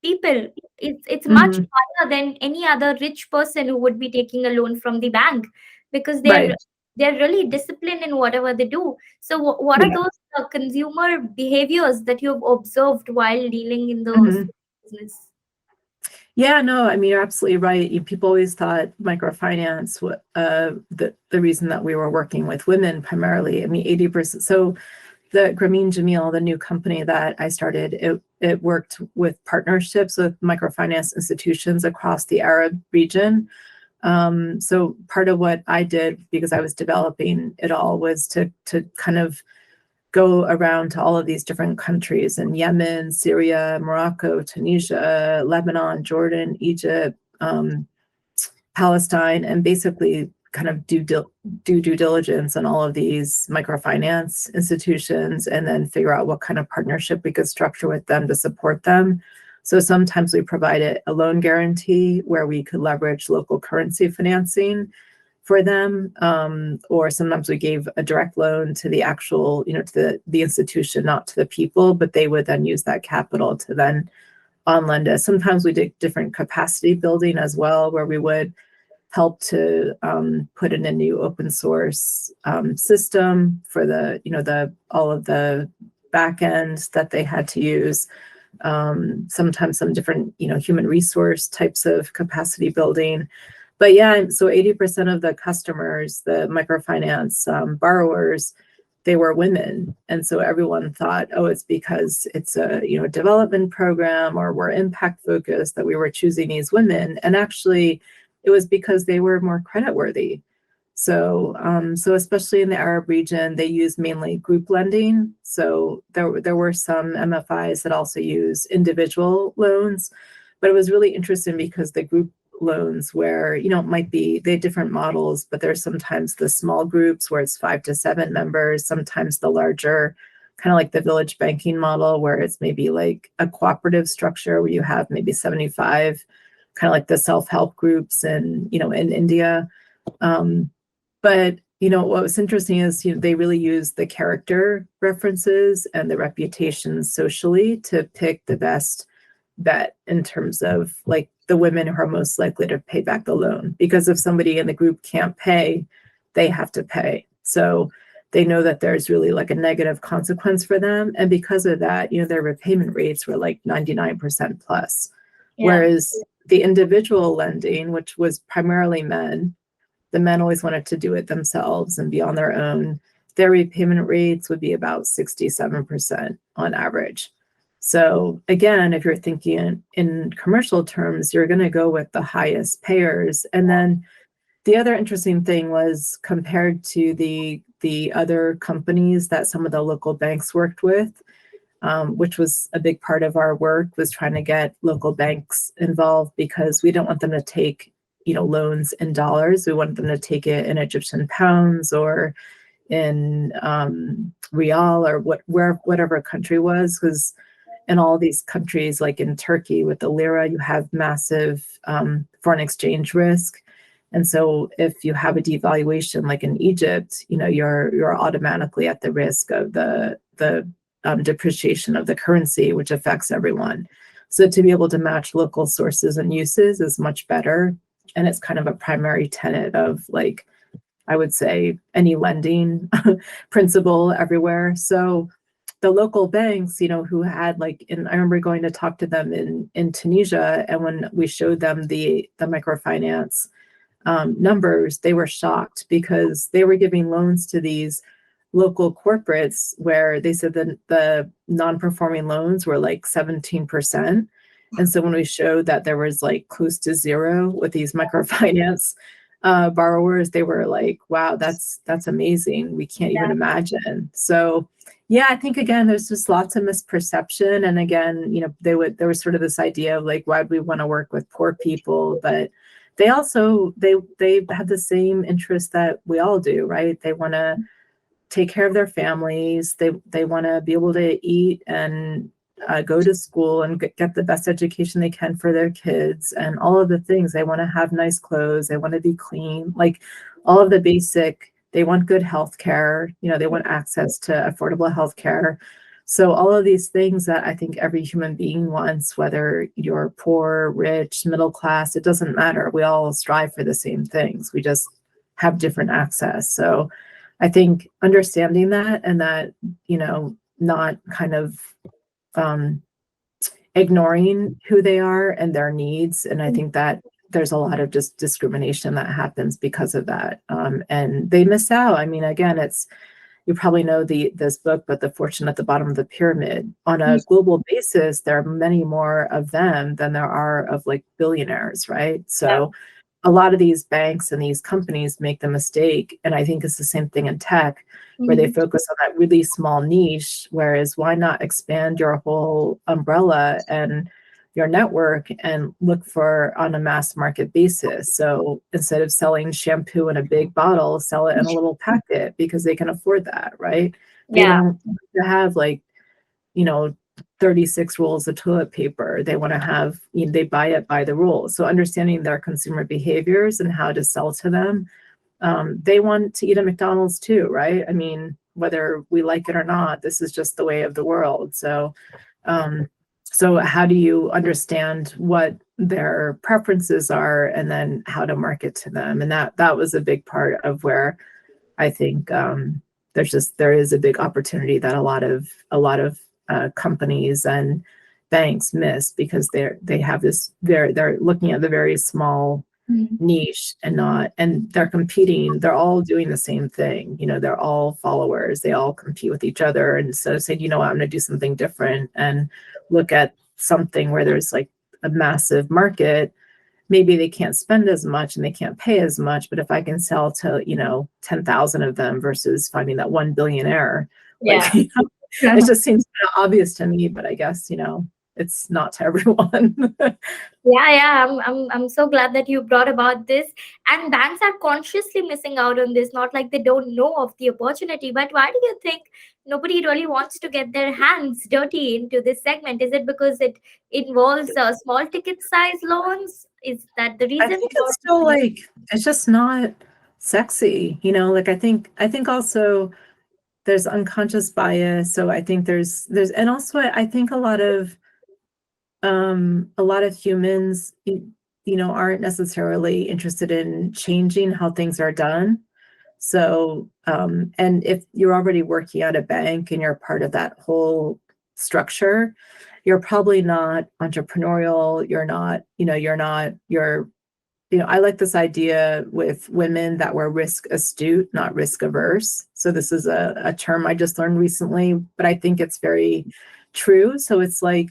S2: people, it's much
S1: Mhm.
S2: higher than any other rich person who would be taking a loan from the bank, because they're
S1: Right.
S2: they're really disciplined in whatever they do. So, what are
S1: Yeah.
S2: those consumer behaviors that you've observed while dealing in the
S1: Mhm.
S2: business?
S1: Yeah, no, I mean, you're absolutely right. People always thought microfinance, the reason that we were working with women primarily, I mean, 80%. So the Grameen Jameel, the new company that I started, it worked with partnerships with microfinance institutions across the Arab region. So part of what I did, because I was developing it all, was to kind of go around to all of these different countries in Yemen, Syria, Morocco, Tunisia, Lebanon, Jordan, Egypt, Palestine, and basically kind of do due diligence on all of these microfinance institutions, and then figure out what kind of partnership we could structure with them to support them. So sometimes we provided a loan guarantee where we could leverage local currency financing for them, or sometimes we gave a direct loan to the actual, to the institution, not to the people, but they would then use that capital to then on lend us. Sometimes we did different capacity building as well, where we would helped to put in a new open source system for all of the back end that they had to use. Sometimes some different, human resource types of capacity building. But yeah, so 80% of the customers, the microfinance borrowers, they were women. And so everyone thought, oh, it's because it's a development program or we're impact focused that we were choosing these women. And actually, it was because they were more creditworthy. So, so especially in the Arab region, they use mainly group lending. So there were some MFIs that also use individual loans, but it was really interesting because the group loans where, might be, they have different models, but there's sometimes the small groups where it's 5 to 7 members, sometimes the larger, kind of like the village banking model where it's maybe like a cooperative structure where you have maybe 75, kind of like the self-help groups in India. But what was interesting is they really use the character references and the reputation socially to pick the best bet in terms of like the women who are most likely to pay back the loan. Because if somebody in the group can't pay, they have to pay. So they know that there's really like a negative consequence for them. And because of that, their repayment rates were like 99% plus.
S2: Yeah.
S1: Whereas the individual lending, which was primarily men, the men always wanted to do it themselves and be on their own. Their repayment rates would be about 67% on average. So again, if you're thinking in commercial terms, you're going to go with the highest payers. And then the other interesting thing was compared to the other companies that some of the local banks worked with, which was a big part of our work, was trying to get local banks involved because we don't want them to take loans in dollars. We want them to take it in Egyptian pounds or in Rial or whatever country was, because in all these countries, like in Turkey with the lira, you have massive foreign exchange risk. And so if you have a devaluation like in Egypt, you're automatically at the risk of the depreciation of the currency, which affects everyone. So to be able to match local sources and uses is much better. And it's kind of a primary tenet of, like, I would say, any lending principle everywhere. So the local banks, who had I remember going to talk to them in Tunisia, and when we showed them the microfinance numbers, they were shocked because they were giving loans to these local corporates where they said that the non-performing loans were like 17%. And so when we showed that there was like close to zero with these microfinance borrowers, they were like, wow, that's amazing. We can't even imagine. So yeah, I think again, there's just lots of misperception. And again, there was sort of this idea of like, why do we want to work with poor people? But they also, they have the same interest that we all do, right? They want to take care of their families. They want to be able to eat and go to school and get the best education they can for their kids and all of the things. They want to have nice clothes. They want to be clean, like all of the basic. They want good health care. They want access to affordable health care. So all of these things that I think every human being wants, whether you're poor, rich, middle class, it doesn't matter. We all strive for the same things. We just have different access. So I think understanding that, and that, not kind of ignoring who they are and their needs. And I think that there's a lot of just discrimination that happens because of that. And they miss out. I mean, again, you probably know this book, but The Fortune at the Bottom of the Pyramid. On a global basis, there are many more of them than there are of like billionaires, right? So a lot of these banks and these companies make the mistake, and I think it's the same thing in tech, where they focus on that really small niche, whereas why not expand your whole umbrella and your network and look for on a mass market basis? So instead of selling shampoo in a big bottle, sell it in a little packet because they can afford that, right? They don't have 36 rolls of toilet paper. They want to have, they buy it by the rules. So understanding their consumer behaviors and how to sell to them. They want to eat at McDonald's too, right? I mean, whether we like it or not, this is just the way of the world. So, so how do you understand what their preferences are, and then how to market to them. And that was a big part of where I think there is a big opportunity that a lot of companies and banks miss, because they're looking at the very small niche and they're competing. They're all doing the same thing. They're all followers. They all compete with each other. And so saying, I'm going to do something different and look at something where there's like a massive market. Maybe they can't spend as much and they can't pay as much, but if I can sell to 10,000 of them versus finding that one billionaire,
S2: Yeah.
S1: it just seems kind of obvious to me. But I guess it's not to everyone.
S2: I'm so glad that you brought about this. And banks are consciously missing out on this, not like they don't know of the opportunity. But why do you think nobody really wants to get their hands dirty into this segment? Is it because it involves small ticket size loans? Is that the
S1: I
S2: reason?
S1: think it's still it's just not sexy. I think also there's unconscious bias. So I think and also I think a lot of humans, aren't necessarily interested in changing how things are done. So, and if you're already working at a bank and you're part of that whole structure, you're probably not entrepreneurial. I like this idea with women that we're risk astute, not risk averse. So this is a term I just learned recently, but I think it's very true. So it's like,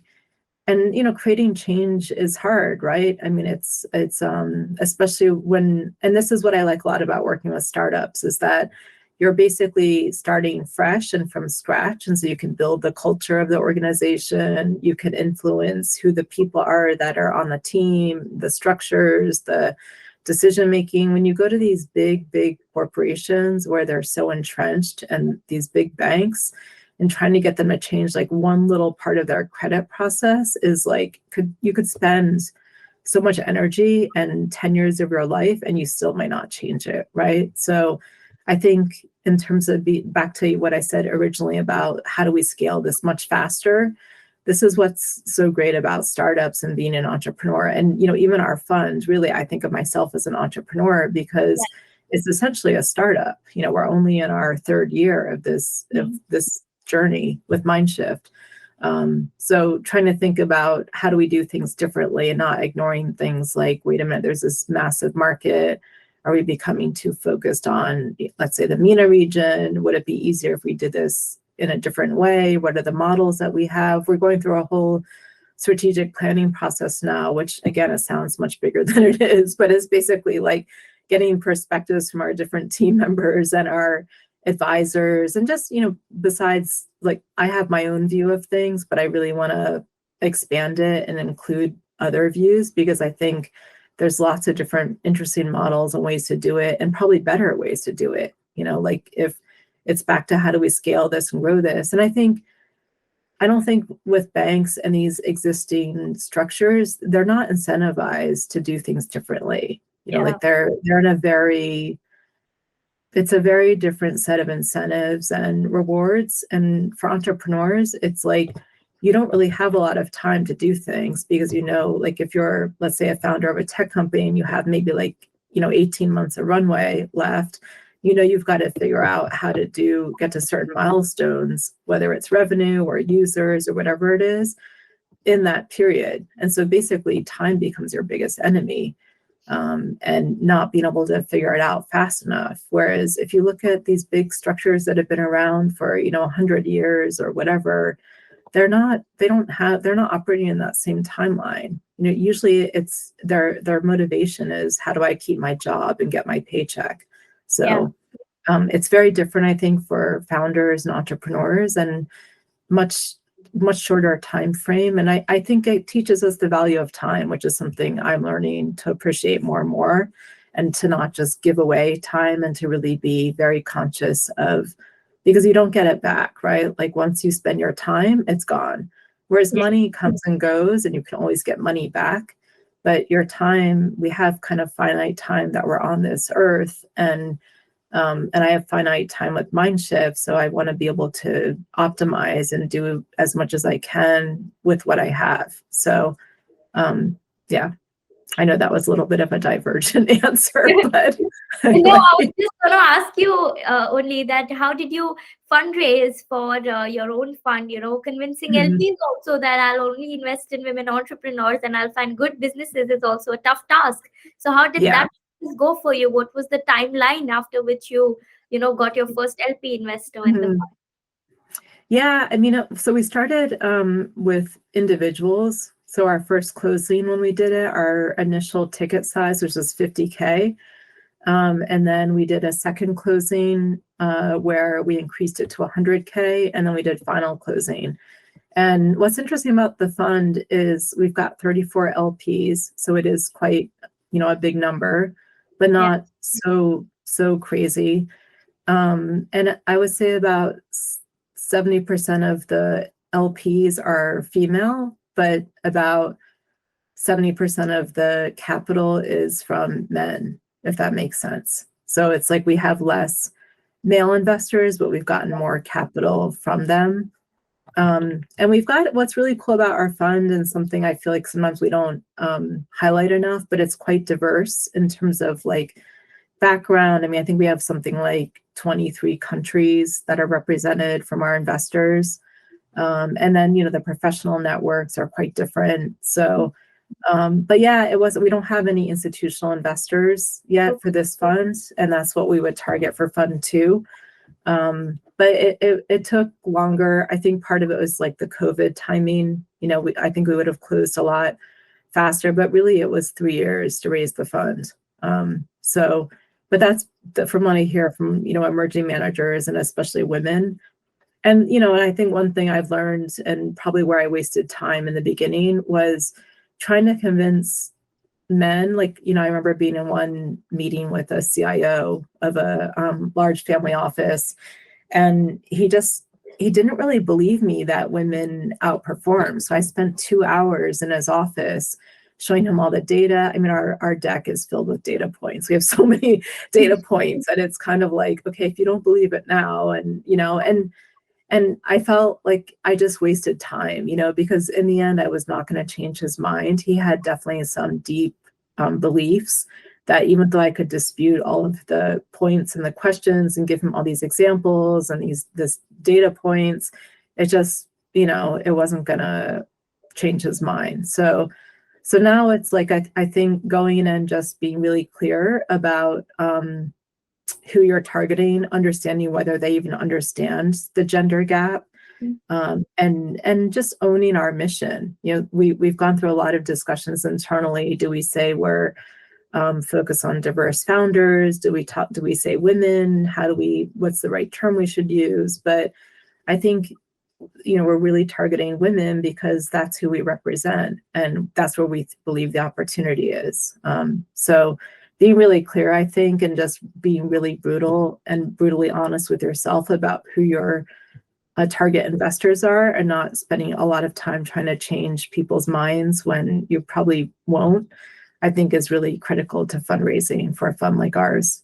S1: and creating change is hard, right? I mean, it's especially and this is what I like a lot about working with startups, is that you're basically starting fresh and from scratch. And so you can build the culture of the organization, you can influence who the people are that are on the team, the structures, the decision making. When you go to these big corporations where they're so entrenched, and these big banks, and trying to get them to change like one little part of their credit process is like, you could spend so much energy and 10 years of your life and you still might not change it, right? So I think in terms of back to what I said originally about how do we scale this much faster, this is what's so great about startups and being an entrepreneur. And even our fund, really, I think of myself as an entrepreneur, because it's essentially a startup. We're only in our third year of this journey with Mindshift. So trying to think about how do we do things differently and not ignoring things like, wait a minute, there's this massive market. Are we becoming too focused on, let's say, the MENA region? Would it be easier if we did this in a different way? What are the models that we have? We're going through a whole strategic planning process now, which again, it sounds much bigger than it is, but it's basically like getting perspectives from our different team members and our advisors, and just besides, like, I have my own view of things, but I really want to expand it and include other views, because I think there's lots of different interesting models and ways to do it, and probably better ways to do it. Like, if it's back to how do we scale this and grow this. And I don't think with banks and these existing structures, they're not incentivized to do things differently. Like they're in it's a very different set of incentives and rewards. And for entrepreneurs, it's like, you don't really have a lot of time to do things, because, like, if you're, let's say, a founder of a tech company and you have maybe 18 months of runway left, you've got to figure out how to get to certain milestones, whether it's revenue or users or whatever it is, in that period. And so basically time becomes your biggest enemy. And not being able to figure it out fast enough. Whereas if you look at these big structures that have been around for 100 years or whatever, they're not operating in that same timeline. Usually it's their motivation is, how do I keep my job and get my paycheck? So it's very different, I think, for founders and entrepreneurs, and much shorter time frame. And I think it teaches us the value of time, which is something I'm learning to appreciate more and more, and to not just give away time, and to really be very conscious of, because you don't get it back, right? Like, once you spend your time, it's gone. Whereas money comes and goes, and you can always get money back. But your time, we have kind of finite time that we're on this earth, and I have finite time with Mindshift, so I want to be able to optimize and do as much as I can with what I have. So Yeah, I know that was a little bit of a divergent answer, but
S2: No, I was
S1: anyway.
S2: just going to ask you only that how did you fundraise for your own fund, convincing
S1: Mhm.
S2: LPs also that I'll only invest in women entrepreneurs and I'll find good businesses is also a tough task. So how did
S1: Yeah.
S2: that go for you? What was the timeline after which got your first LP investor in the
S1: Mhm.
S2: fund?
S1: Yeah, I mean, so we started with individuals. So our first closing when we did it, our initial ticket size, which was 50K. And then we did a second closing where we increased it to 100K, and then we did final closing. And what's interesting about the fund is we've got 34 LPs, so it is quite, a big number, but
S2: Yeah.
S1: not so crazy. And I would say about 70% of the LPs are female, but about 70% of the capital is from men, if that makes sense. So it's like we have less male investors, but we've gotten more capital from them. And we've got what's really cool about our fund, and something I feel like sometimes we don't highlight enough, but it's quite diverse in terms of like background. I mean, I think we have something like 23 countries that are represented from our investors. And then, the professional networks are quite different. So, but yeah, we don't have any institutional investors yet for this fund, and that's what we would target for fund two. But it took longer. I think part of it was like the COVID timing. I think we would have closed a lot faster, but really it was 3 years to raise the fund. So, but that's from what I hear from, emerging managers and especially women. And, and I think one thing I've learned, and probably where I wasted time in the beginning, was trying to convince men. Like, I remember being in one meeting with a CIO of a large family office, and he didn't really believe me that women outperform. So I spent 2 hours in his office showing him all the data. I mean, our deck is filled with data points. We have so many data points, and it's kind of like, okay, if you don't believe it now, and I felt like I just wasted time, because in the end, I was not going to change his mind. He had definitely some deep beliefs that, even though I could dispute all of the points and the questions and give him all these examples and this data points, it just, it wasn't going to change his mind. So now it's like, I think going in and just being really clear about who you're targeting, understanding whether they even understand the gender gap, and just owning our mission. We've gone through a lot of discussions internally. Do we say we're focused on diverse founders? Do we say women? What's the right term we should use? But I think, we're really targeting women because that's who we represent, and that's where we believe the opportunity is. So being really clear, I think, and just being really brutal and brutally honest with yourself about who your target investors are, and not spending a lot of time trying to change people's minds when you probably won't, I think is really critical to fundraising for a fund like ours.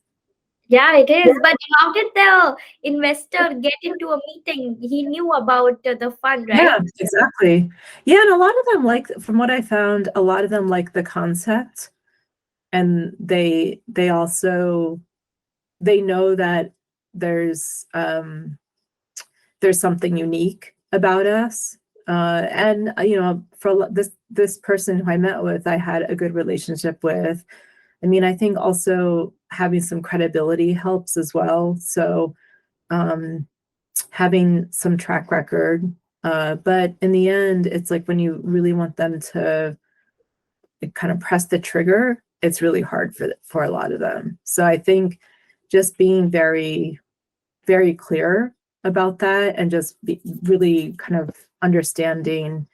S2: Yeah, it is. But how did the investor get into a meeting? He knew about the fund, right?
S1: Yeah, exactly. Yeah, and a lot of them, from what I found, a lot of them like the concept, and they also they know that there's something unique about us. And for this person who I met with, I had a good relationship with. I mean, I think also having some credibility helps as well. So having some track record. But in the end, it's like when you really want them to kind of press the trigger, it's really hard for a lot of them. So I think just being very, very clear about that, and just really kind of understanding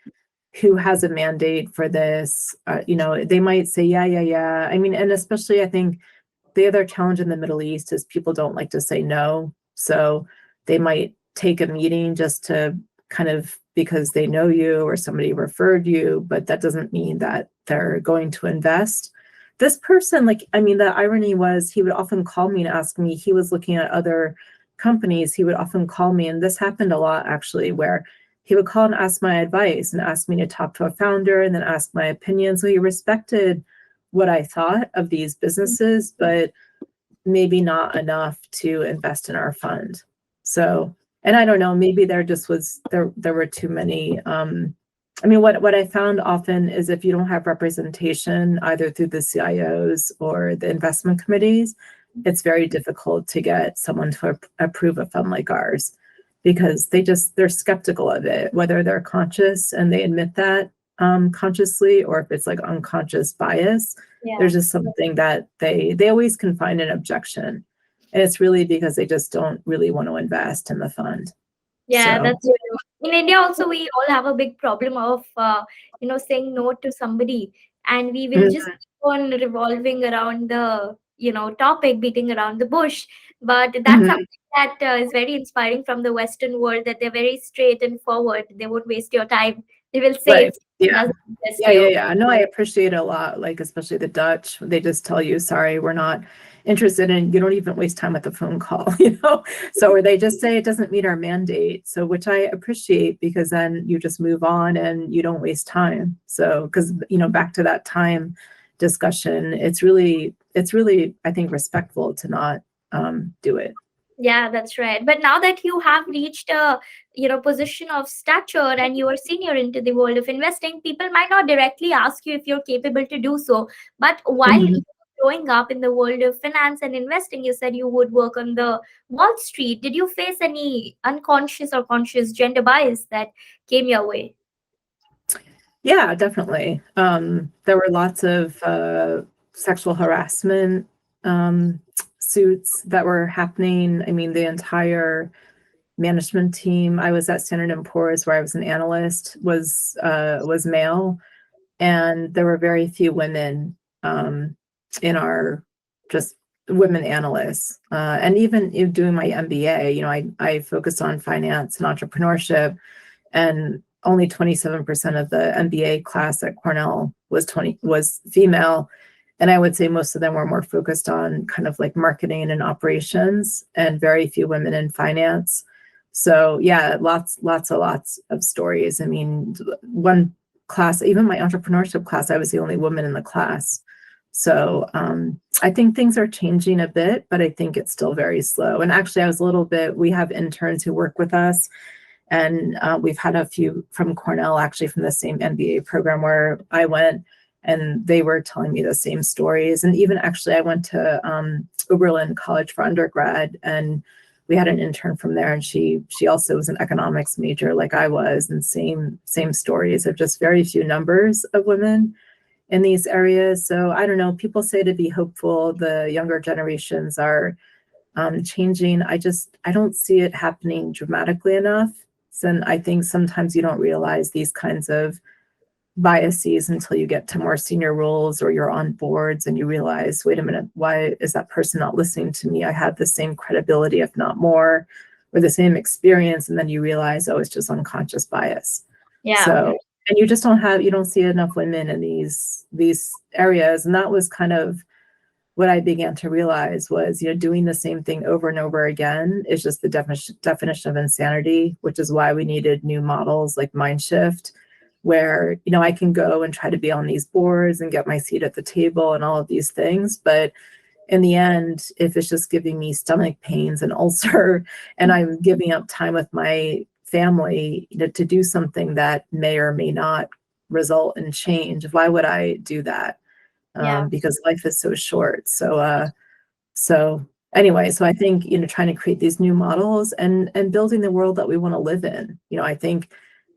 S1: who has a mandate for this. They might say, yeah. I mean, and especially I think the other challenge in the Middle East is people don't like to say no. So they might take a meeting just to kind of, because they know you or somebody referred you, but that doesn't mean that they're going to invest. This person, the irony was he would often call me and ask me, he was looking at other companies. He would often call me, and this happened a lot actually, where he would call and ask my advice and ask me to talk to a founder and then ask my opinion. So he respected what I thought of these businesses, but maybe not enough to invest in our fund. So, and I don't know, maybe there were too many. I mean, what I found often is if you don't have representation either through the CIOs or the investment committees, it's very difficult to get someone to approve a fund like ours, because they're skeptical of it, whether they're conscious and they admit that consciously, or if it's like unconscious bias. There's just something that they always can find an objection, and it's really because they just don't really want to invest in the fund.
S2: Yeah,
S1: So,
S2: that's true. In India also, we all have a big problem of saying no to somebody, and we will just keep on revolving around the topic, beating around the bush. But that's
S1: mhm.
S2: something that is very inspiring from the Western world, that they're very straight and forward. They won't waste your time. They will say
S1: Right.
S2: if it
S1: Yeah.
S2: doesn't interest you.
S1: Yeah. No, I appreciate it a lot. Like, especially the Dutch, they just tell you, sorry, we're not interested in, you don't even waste time with the phone call, So, or they just say it doesn't meet our mandate. So, which I appreciate, because then you just move on and you don't waste time. So, because, back to that time discussion, it's really, I think, respectful to not do it.
S2: Yeah, that's right. But now that you have reached a position of stature and you are senior into the world of investing, people might not directly ask you if you're capable to do so. But while you
S1: Mhm.
S2: were growing up in the world of finance and investing, you said you would work on the Wall Street. Did you face any unconscious or conscious gender bias that came your way?
S1: Yeah, definitely. There were lots of sexual harassment suits that were happening. I mean, the entire management team. I was at Standard and Poor's, where I was an analyst, was male, and there were very few women in our just women analysts. And even in doing my MBA, I focused on finance and entrepreneurship, and only 27% of the MBA class at Cornell was female. And I would say most of them were more focused on kind of like marketing and operations, and very few women in finance. So yeah, lots of stories. I mean, one class, even my entrepreneurship class, I was the only woman in the class. So I think things are changing a bit, but I think it's still very slow. And actually, we have interns who work with us, and we've had a few from Cornell, actually from the same MBA program where I went, and they were telling me the same stories. And even actually, I went to Oberlin College for undergrad, and we had an intern from there, and she also was an economics major like I was, and same stories of just very few numbers of women in these areas. So I don't know, people say to be hopeful, the younger generations are changing. I don't see it happening dramatically enough. And I think sometimes you don't realize these kinds of biases until you get to more senior roles, or you're on boards and you realize, wait a minute, why is that person not listening to me? I have the same credibility, if not more, or the same experience. And then you realize, oh, it's just unconscious bias.
S2: Yeah.
S1: So, and you don't see enough women in these areas. And that was kind of what I began to realize was, doing the same thing over and over again is just the definition of insanity, which is why we needed new models like Mindshift, where, I can go and try to be on these boards and get my seat at the table and all of these things. But in the end, if it's just giving me stomach pains and ulcer, and I'm giving up time with my family, to do something that may or may not result in change, why would I do that?
S2: Yeah.
S1: Because life is so short. So anyway, so I think, trying to create these new models and building the world that we want to live in. I think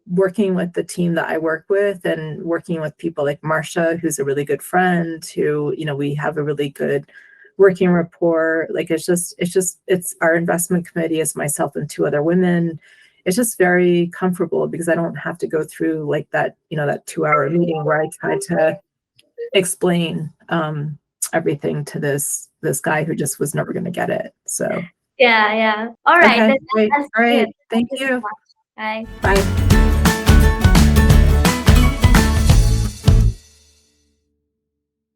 S1: working with the team that I work with, and working with people like Marcia, who's a really good friend, who, we have a really good working rapport. Like, it's our investment committee is myself and two other women. It's just very comfortable, because I don't have to go through like that, that 2-hour meeting where I try to explain everything to this guy who just was never going to get it. So
S2: Yeah. All right.
S1: okay,
S2: Then
S1: great.
S2: that's
S1: All
S2: it.
S1: right, thank
S2: Thank you so
S1: you.
S2: much. Bye.
S1: Bye.